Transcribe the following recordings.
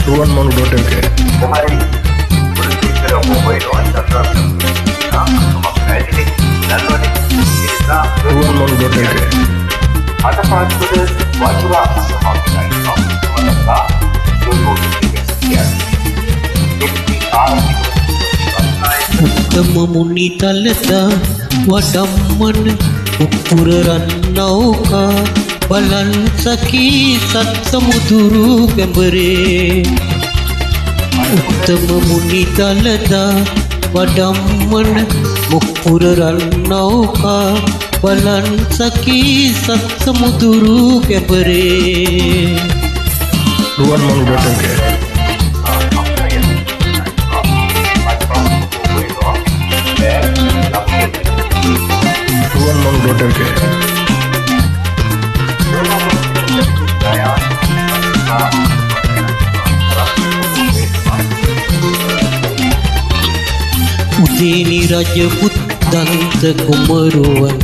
ruanmanu.lk. Kemarin berpikir apa itu antara sama ini lalu kita ruanmanu.lk. ada pada wajib sama kita maka dulu sekian jadi උත්තම මුනි තලදා වඩම්මන උපුර රන්නෞකා බලන් සකී සත්සමුදුරු ගැඹරේ උත්තම මුනි තලදා වඩම්මන උපුර රන්නෞකා බලන් සකී සත්සමුදුරු ගැඹරේ ruanmanu.lk. ruanmanu.lk. Udeni රජපුත් දන්ත කුමරුවන්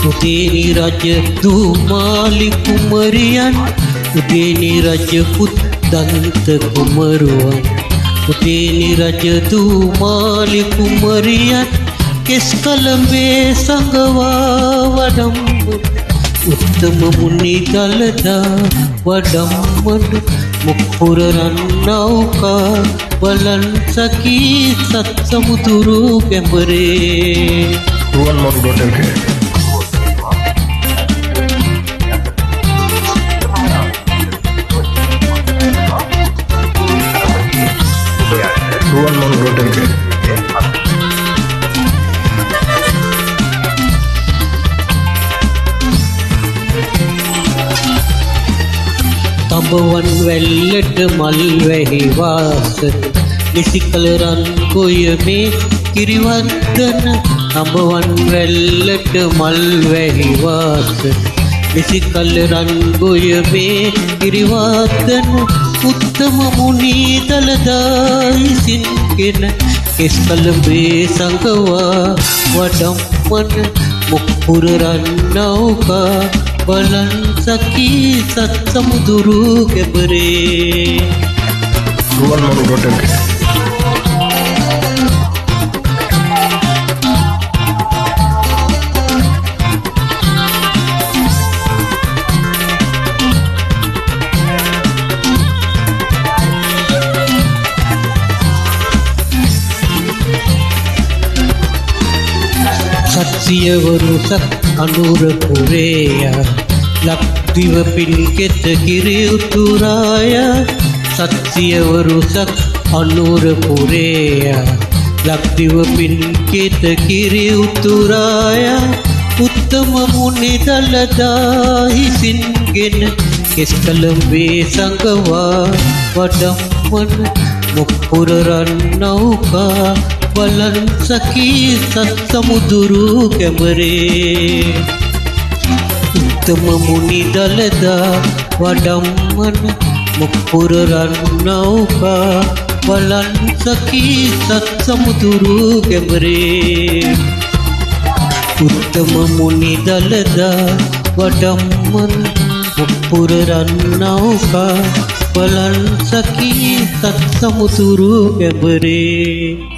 උදේනි රජ දුමාලි කුමරියන් උදේනි රජපුත් දන්ත කුමරුවන් උදේනි රජ දුමාලි කුමරියන් කෙස් කලඹේ සංගවා වඩම්මු උත්තම මුනි දලදා වඩම්මන මුපුර රන්නෞකා බලන් සකී සත්සමුදුරු ගැඹරේ ruanmanu.lk. ruanmanu.lk. තඹවන් වැල්ලට මල් වැහි වාසන නිසිකල රන් කොයමේ කිරිවද්දන තඹවන් වැල්ලට මල් වැහි වාසන නිසිකල රන් කොයමේ කිරිවද්දන උත්තම මුනි දලදා ඉසින්ගෙන කෙස් කලඹේ සංගවා වඩම්මන මුපුර රන්නෞකා බලන් සකී සත්සමුදුරු ගැඹරේ ruanmanu.lk. සත්සියවරු සත් අනුරපුරේය ලක්දිව පින්කෙත කිරි උතුරාය සත්සියවරු සත් අනුරපුරේය ලක්දිව පින්කෙත කිරි උතුරාය උත්තම මුනි දලදා හිසින්ගෙන කෙස් කලඹේ සංගවා වඩම්මන මුපුර රන්නෞකා බලන් සකී සත්සමුදුරු ගැඹරේ උත්තම මුනි දලදා වඩම්මන මුපුර රන්නෞකා බලන් සකී සත්සමුදුරු ගැඹරේ උත්තම මුනි දලදා වඩම්මන මුපුර රන්නෞකා බලන් සකී සත්සමුදුරු ගැඹරේ